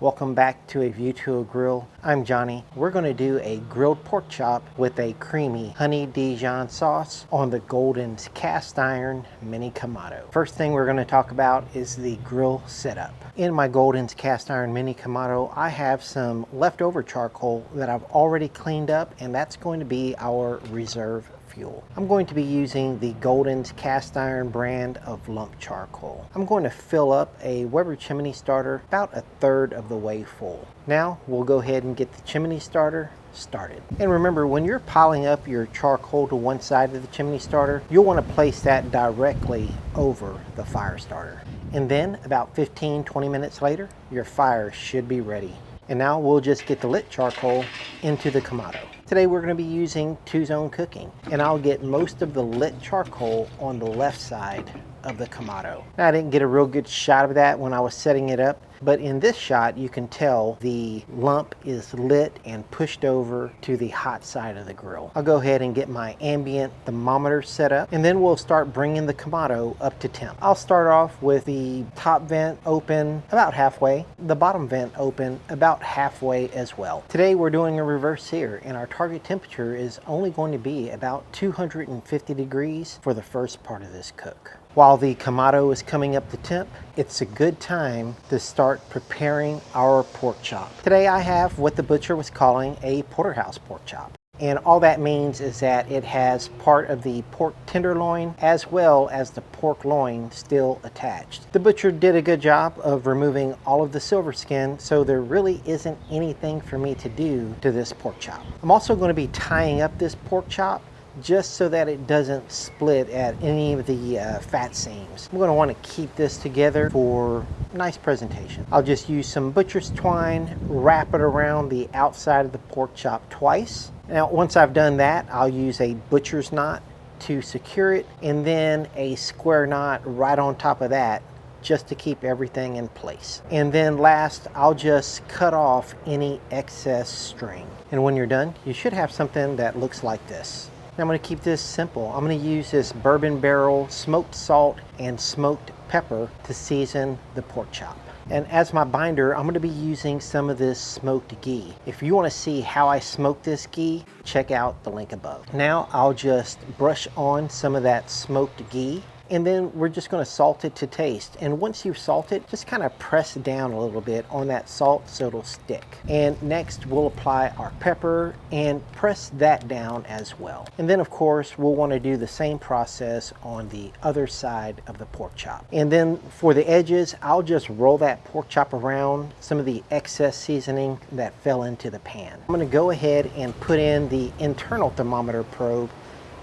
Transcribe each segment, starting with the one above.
Welcome back to A View to a Grill. I'm Johnny. We're going to do a grilled pork chop with a creamy honey Dijon sauce on the Golden's cast iron mini Kamado. First thing we're going to talk about is the grill setup. In my Golden's cast iron mini Kamado, I have some leftover charcoal that I've already cleaned up, and that's going to be our reserve fuel. I'm going to be using the Golden's cast iron brand of lump charcoal. I'm going to fill up a Weber chimney starter about a third of the way full. Now we'll go ahead and get the chimney starter started. And remember, when you're piling up your charcoal to one side of the chimney starter, you'll want to place that directly over the fire starter. And then about 15-20 minutes later, your fire should be ready. And now we'll just get the lit charcoal into the Kamado. Today we're going to be using two-zone cooking, and I'll get most of the lit charcoal on the left side of the Kamado. Now, I didn't get a real good shot of that when I was setting it up, but in this shot you can tell the lump is lit and pushed over to the hot side of the grill. I'll go ahead and get my ambient thermometer set up, and then we'll start bringing the Kamado up to temp. I'll start off with the top vent open about halfway, the bottom vent open about halfway as well. Today we're doing a reverse sear, and our target temperature is only going to be about 250 degrees for the first part of this cook. While the Kamado is coming up to temp, it's a good time to start preparing our pork chop. Today I have what the butcher was calling a porterhouse pork chop. And all that means is that it has part of the pork tenderloin as well as the pork loin still attached. The butcher did a good job of removing all of the silver skin, so there really isn't anything for me to do to this pork chop. I'm also going to be tying up this pork chop just so that it doesn't split at any of the fat seams. I'm going to want to keep this together for nice presentation. I'll just use some butcher's twine, wrap it around the outside of the pork chop twice. Now, once I've done that, I'll use a butcher's knot to secure it, and then a square knot right on top of that just to keep everything in place. And then last, I'll just cut off any excess string. And when you're done, you should have something that looks like this. Now, I'm going to keep this simple. I'm going to use this bourbon barrel smoked salt and smoked pepper to season the pork chop. And as my binder, I'm going to be using some of this smoked ghee. If you want to see how I smoke this ghee, check out the link above. Now I'll just brush on some of that smoked ghee, and then we're just going to salt it to taste. And once you've salted, just kind of press down a little bit on that salt so it'll stick. And next we'll apply our pepper and press that down as well. And then of course we'll want to do the same process on the other side of the pork chop. And then for the edges, I'll just roll that pork chop around some of the excess seasoning that fell into the pan. I'm going to go ahead and put in the internal thermometer probe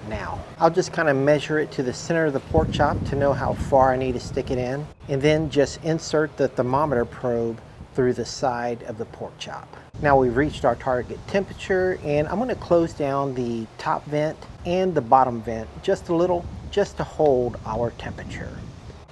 now. I'll just kind of measure it to the center of the pork chop to know how far I need to stick it in, and then just insert the thermometer probe through the side of the pork chop. Now we've reached our target temperature, and I'm going to close down the top vent and the bottom vent just a little, just to hold our temperature.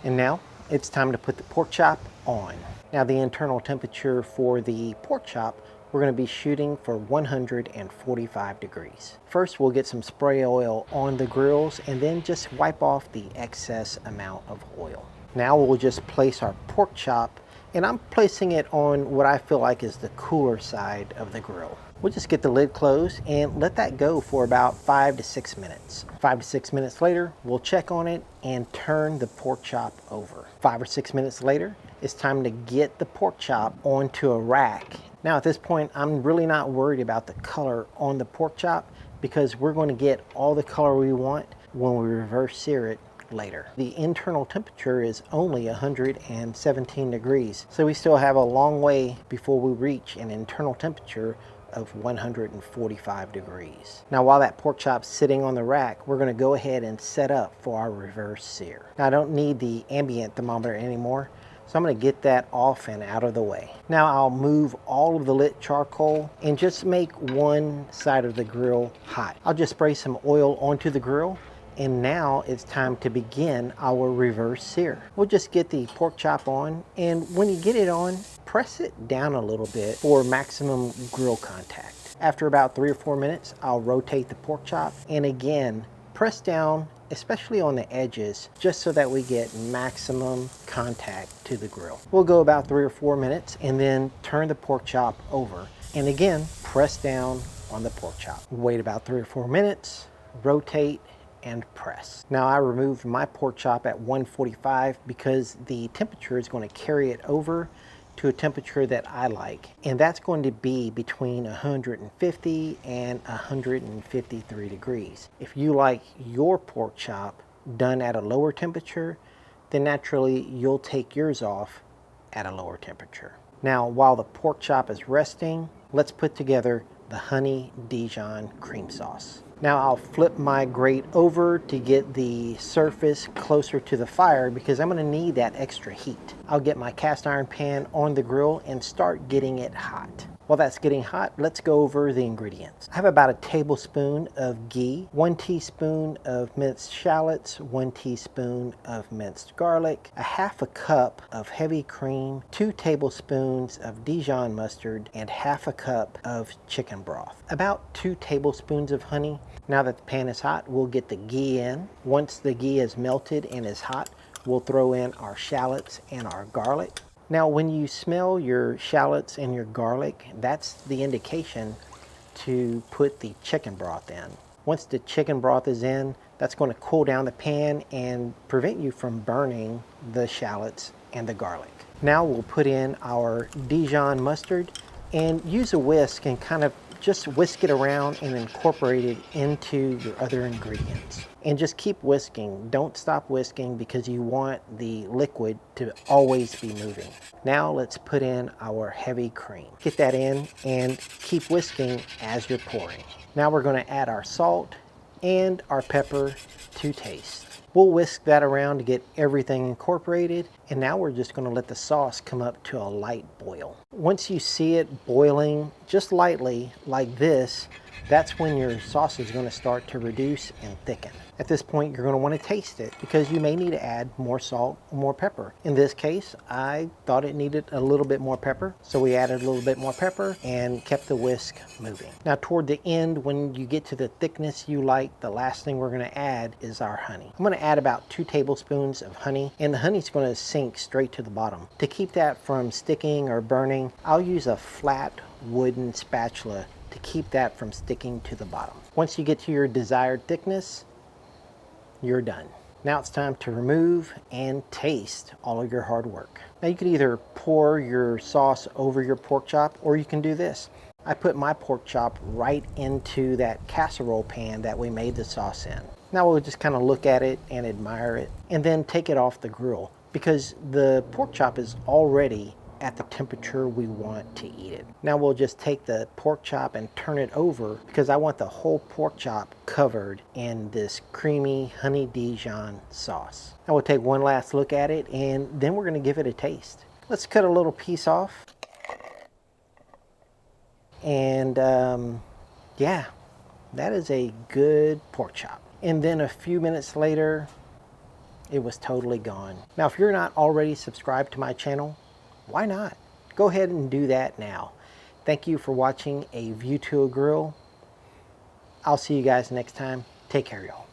And now it's time to put the pork chop on. Now, the internal temperature for the pork chop, we're going to be shooting for 145 degrees. First, we'll get some spray oil on the grills and then just wipe off the excess amount of oil. Now we'll just place our pork chop, and I'm placing it on what I feel like is the cooler side of the grill. We'll just get the lid closed and let that go for about 5 to 6 minutes. 5 to 6 minutes later, we'll check on it and turn the pork chop over. 5 or 6 minutes later, it's time to get the pork chop onto a rack. Now at this point, I'm really not worried about the color on the pork chop because we're going to get all the color we want when we reverse sear it later. The internal temperature is only 117 degrees, so we still have a long way before we reach an internal temperature of 145 degrees. Now, while that pork chop's sitting on the rack, we're going to go ahead and set up for our reverse sear. Now, I don't need the ambient thermometer anymore, so I'm going to get that off and out of the way. Now I'll move all of the lit charcoal and just make one side of the grill hot. I'll just spray some oil onto the grill, and now it's time to begin our reverse sear. We'll just get the pork chop on, and when you get it on, press it down a little bit for maximum grill contact. After about 3 or 4 minutes, I'll rotate the pork chop and again Press down, especially on the edges, just so that we get maximum contact to the grill. We'll go about 3 or 4 minutes and then turn the pork chop over. And again, press down on the pork chop. Wait about 3 or 4 minutes, rotate, and press. Now I removed my pork chop at 145 because the temperature is going to carry it over to a temperature that I like, and that's going to be between 150 and 153 degrees. If you like your pork chop done at a lower temperature, then naturally you'll take yours off at a lower temperature. Now while the pork chop is resting, let's put together the honey Dijon cream sauce. Now I'll flip my grate over to get the surface closer to the fire because I'm going to need that extra heat. I'll get my cast iron pan on the grill and start getting it hot. While that's getting hot, let's go over the ingredients. I have about a tablespoon of ghee, 1 teaspoon of minced shallots, 1 teaspoon of minced garlic, a half a cup of heavy cream, 2 tablespoons of Dijon mustard, and half a cup of chicken broth. About 2 tablespoons of honey. Now that the pan is hot, we'll get the ghee in. Once the ghee is melted and is hot, we'll throw in our shallots and our garlic. Now when you smell your shallots and your garlic, that's the indication to put the chicken broth in. Once the chicken broth is in, that's going to cool down the pan and prevent you from burning the shallots and the garlic. Now we'll put in our Dijon mustard and use a whisk and kind of just whisk it around and incorporate it into your other ingredients. And just keep whisking. Don't stop whisking because you want the liquid to always be moving. Now let's put in our heavy cream. Get that in and keep whisking as you're pouring. Now we're going to add our salt and our pepper to taste. We'll whisk that around to get everything incorporated, and now we're just going to let the sauce come up to a light boil. Once you see it boiling just lightly like this, that's when your sauce is going to start to reduce and thicken. At this point, you're going to want to taste it because you may need to add more salt or more pepper. In this case, I thought it needed a little bit more pepper, so we added a little bit more pepper and kept the whisk moving. Now toward the end, when you get to the thickness you like, the last thing we're going to add is our honey. I'm going to add about 2 tablespoons of honey, and the honey's going to sink straight to the bottom. To keep that from sticking or burning, I'll use a flat wooden spatula to keep that from sticking to the bottom. Once you get to your desired thickness, you're done. Now it's time to remove and taste all of your hard work. Now you could either pour your sauce over your pork chop, or you can do this. I put my pork chop right into that casserole pan that we made the sauce in. Now we'll just kind of look at it and admire it, and then take it off the grill because the pork chop is already at the temperature we want to eat it. Now we'll just take the pork chop and turn it over because I want the whole pork chop covered in this creamy honey Dijon sauce. Now we'll take one last look at it and then we're going to give it a taste. Let's cut a little piece off. And yeah, that is a good pork chop. And then a few minutes later, it was totally gone. Now if you're not already subscribed to my channel, why not? Go ahead and do that now. Thank you for watching A View to a Grill. I'll see you guys next time. Take care, y'all.